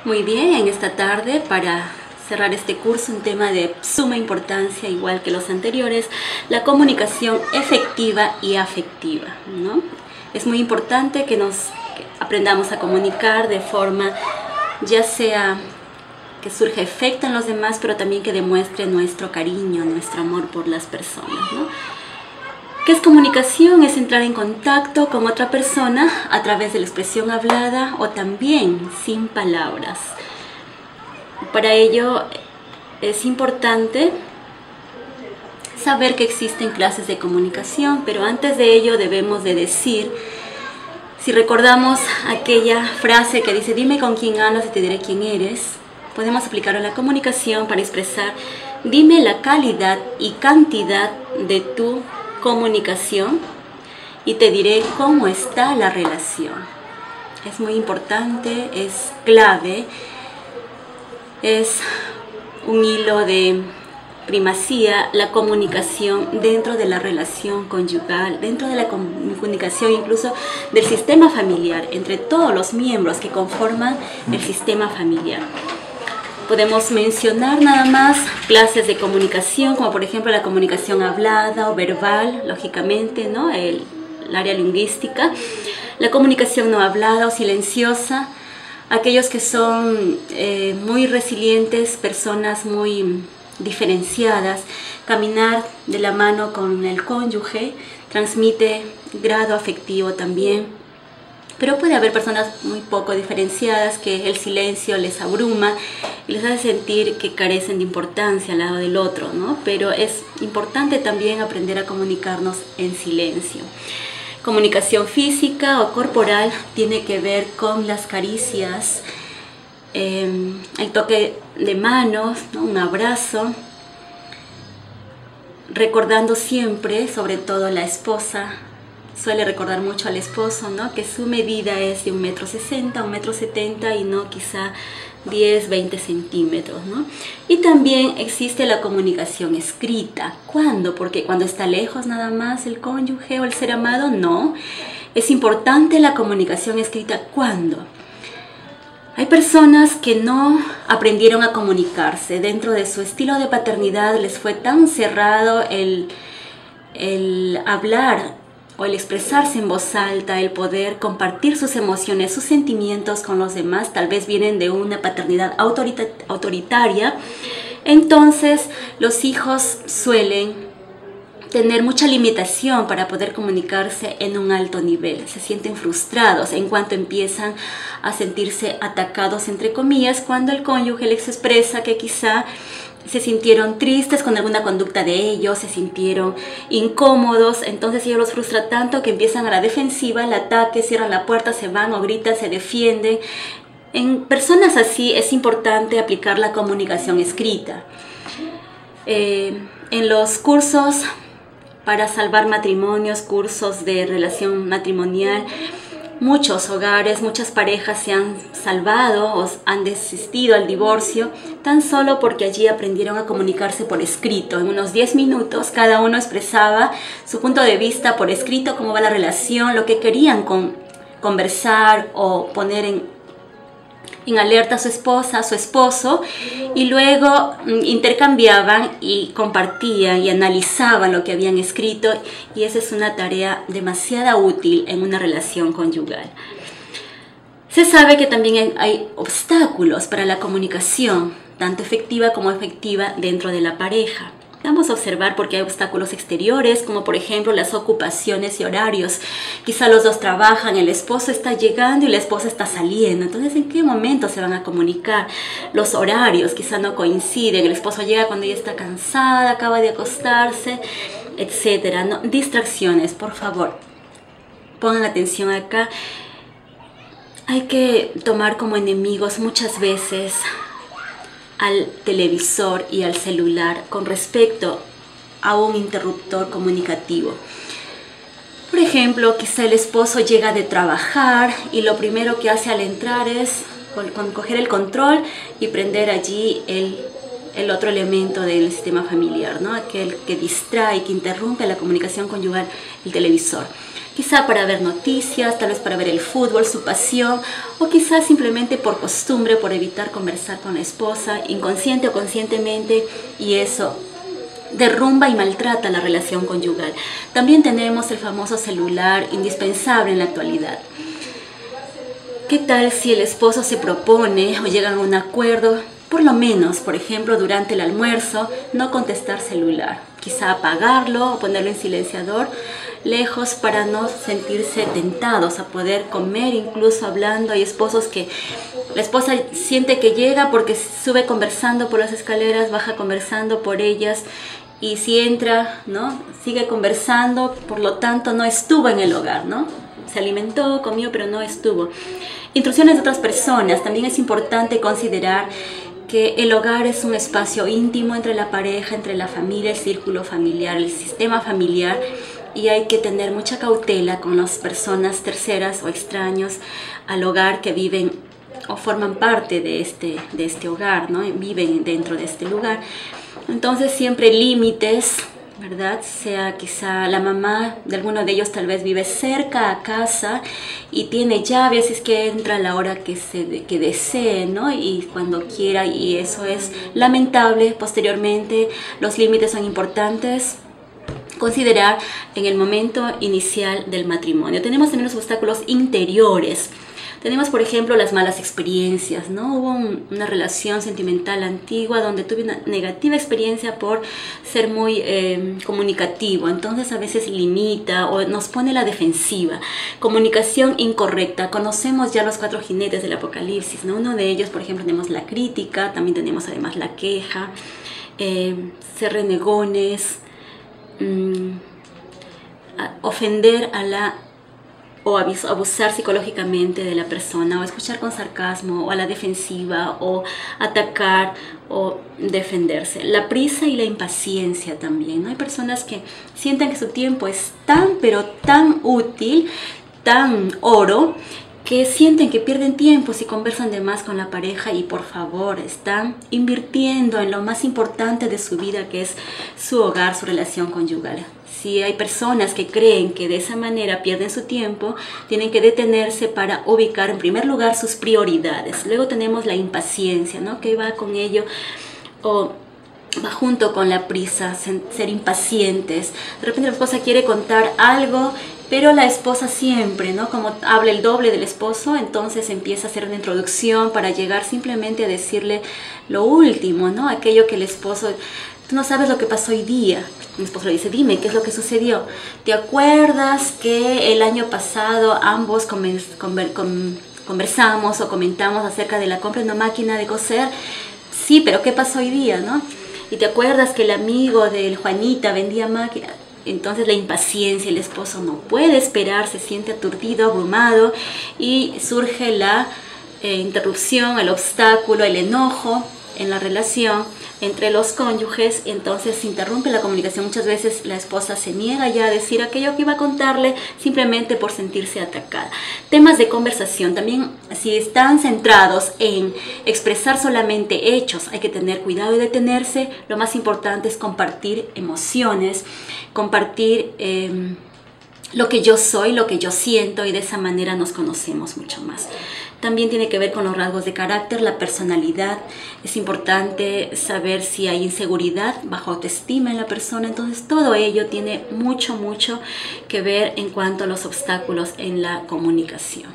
Muy bien, en esta tarde para cerrar este curso, un tema de suma importancia, igual que los anteriores, la comunicación efectiva y afectiva, ¿no? Es muy importante que aprendamos a comunicar de forma, ya sea que surja efecto en los demás, pero también que demuestre nuestro cariño, nuestro amor por las personas, ¿no? ¿Qué es comunicación? Es entrar en contacto con otra persona a través de la expresión hablada o también sin palabras. Para ello es importante saber que existen clases de comunicación, pero antes de ello debemos de decir, si recordamos aquella frase que dice dime con quién andas y te diré quién eres, podemos aplicarlo a la comunicación para expresar dime la calidad y cantidad de tu comunicación y te diré cómo está la relación. Es muy importante, es clave, es un hilo de primacía la comunicación dentro de la relación conyugal, dentro de la comunicación incluso del sistema familiar, entre todos los miembros que conforman el sistema familiar. Podemos mencionar nada más clases de comunicación, como por ejemplo la comunicación hablada o verbal, lógicamente, ¿no? El área lingüística. La comunicación no hablada o silenciosa, aquellos que son muy resilientes, personas muy diferenciadas. Caminar de la mano con el cónyuge transmite grado afectivo también. Pero puede haber personas muy poco diferenciadas que el silencio les abruma y les hace sentir que carecen de importancia al lado del otro, ¿no? Pero es importante también aprender a comunicarnos en silencio. Comunicación física o corporal tiene que ver con las caricias, el toque de manos, ¿no? Un abrazo, recordando siempre, sobre todo la esposa, suele recordar mucho al esposo, ¿no? Que su medida es de 1,60 m, 1,70 m y no quizá 10, 20 centímetros, ¿no? Y también existe la comunicación escrita. ¿Cuándo? Porque cuando está lejos nada más el cónyuge o el ser amado, no. Es importante la comunicación escrita. ¿Cuándo? Hay personas que no aprendieron a comunicarse. Dentro de su estilo de paternidad les fue tan cerrado el hablar o el expresarse en voz alta, el poder compartir sus emociones, sus sentimientos con los demás, tal vez vienen de una paternidad autoritaria. Entonces los hijos suelen tener mucha limitación para poder comunicarse en un alto nivel. Se sienten frustrados en cuanto empiezan a sentirse atacados, entre comillas, cuando el cónyuge les expresa que quizá se sintieron tristes con alguna conducta de ellos, se sintieron incómodos, entonces ellos los frustra tanto que empiezan a la defensiva, el ataque, cierran la puerta, se van o gritan, se defienden. En personas así es importante aplicar la comunicación escrita. En los cursos para salvar matrimonios, cursos de relación matrimonial, muchos hogares, muchas parejas se han salvado o han desistido al divorcio tan solo porque allí aprendieron a comunicarse por escrito. En unos 10 minutos cada uno expresaba su punto de vista por escrito, cómo va la relación, lo que querían conversar o poner en alerta a su esposa, a su esposo, y luego intercambiaban y compartían y analizaban lo que habían escrito, y esa es una tarea demasiado útil en una relación conyugal. Se sabe que también hay obstáculos para la comunicación, tanto efectiva como efectiva dentro de la pareja. Vamos a observar porque hay obstáculos exteriores, como por ejemplo las ocupaciones y horarios. Quizá los dos trabajan, el esposo está llegando y la esposa está saliendo. Entonces, ¿en qué momento se van a comunicar? Los horarios quizá no coinciden. El esposo llega cuando ella está cansada, acaba de acostarse, etc. ¿No? Distracciones, por favor. Pongan atención acá. Hay que tomar como enemigos muchas veces al televisor y al celular con respecto a un interruptor comunicativo. Por ejemplo, quizá el esposo llega de trabajar y lo primero que hace al entrar es coger el control y prender allí el otro elemento del sistema familiar, ¿no? Aquel que distrae, que interrumpe la comunicación conyugal, el televisor. quizá para ver noticias, tal vez para ver el fútbol, su pasión, o quizá simplemente por costumbre, por evitar conversar con la esposa, inconsciente o conscientemente, y eso derrumba y maltrata la relación conyugal. También tenemos el famoso celular, indispensable en la actualidad. ¿Qué tal si el esposo se propone o llegan a un acuerdo? Por lo menos, por ejemplo, durante el almuerzo, no contestar celular. Quizá apagarlo o ponerlo en silenciador, lejos, para no sentirse tentados a poder comer, incluso hablando. Hay esposos que la esposa siente que llega porque sube conversando por las escaleras, baja conversando por ellas, y si entra, ¿no?, sigue conversando, por lo tanto no estuvo en el hogar, ¿no? Se alimentó, comió, pero no estuvo. Intrusiones de otras personas. También es importante considerar que el hogar es un espacio íntimo entre la pareja, entre la familia, el círculo familiar, el sistema familiar, y hay que tener mucha cautela con las personas terceras o extraños al hogar que viven o forman parte de este hogar, ¿no? Viven dentro de este lugar. Entonces siempre límites, ¿verdad? Sea quizá la mamá de alguno de ellos tal vez vive cerca a casa y tiene llave, así es que entra a la hora que desee, ¿no? Y cuando quiera, y eso es lamentable. Posteriormente, los límites son importantes considerar en el momento inicial del matrimonio. Tenemos también los obstáculos interiores. Tenemos, por ejemplo, las malas experiencias, ¿no? Hubo una relación sentimental antigua donde tuve una negativa experiencia por ser muy comunicativo. Entonces a veces limita o nos pone a la defensiva. Comunicación incorrecta. Conocemos ya los 4 jinetes del apocalipsis, ¿no? Uno de ellos, por ejemplo, tenemos la crítica, también tenemos además la queja, ser renegones, ofender a la o abusar psicológicamente de la persona, o escuchar con sarcasmo, o a la defensiva, o atacar, o defenderse. La prisa y la impaciencia también, ¿no? Hay personas que sienten que su tiempo es tan, pero tan útil, tan oro, que sienten que pierden tiempo si conversan de más con la pareja, y por favor, están invirtiendo en lo más importante de su vida, que es su hogar, su relación conyugal. Si hay personas que creen que de esa manera pierden su tiempo, tienen que detenerse para ubicar en primer lugar sus prioridades. Luego tenemos la impaciencia, ¿no?, que va con ello, o va junto con la prisa, ser impacientes. De repente la esposa quiere contar algo, pero la esposa siempre, ¿no?, como habla el doble del esposo, entonces empieza a hacer una introducción para llegar simplemente a decirle lo último, ¿no?, aquello que el esposo... Tú no sabes lo que pasó hoy día. Mi esposo le dice, dime, ¿qué es lo que sucedió? ¿Te acuerdas que el año pasado ambos conversamos o comentamos acerca de la compra de una máquina de coser? Sí, pero ¿qué pasó hoy día, no? ¿Y te acuerdas que el amigo de Juanita vendía máquinas? Entonces la impaciencia, el esposo no puede esperar, se siente aturdido, abrumado, y surge la interrupción, el obstáculo, el enojo en la relación entre los cónyuges. Entonces se interrumpe la comunicación. Muchas veces la esposa se niega ya a decir aquello que iba a contarle, simplemente por sentirse atacada. Temas de conversación también, si están centrados en expresar solamente hechos, hay que tener cuidado y detenerse. Lo más importante es compartir emociones, compartir lo que yo soy, lo que yo siento, y de esa manera nos conocemos mucho más. También tiene que ver con los rasgos de carácter, la personalidad. Es importante saber si hay inseguridad, baja autoestima en la persona. Entonces todo ello tiene mucho que ver en cuanto a los obstáculos en la comunicación.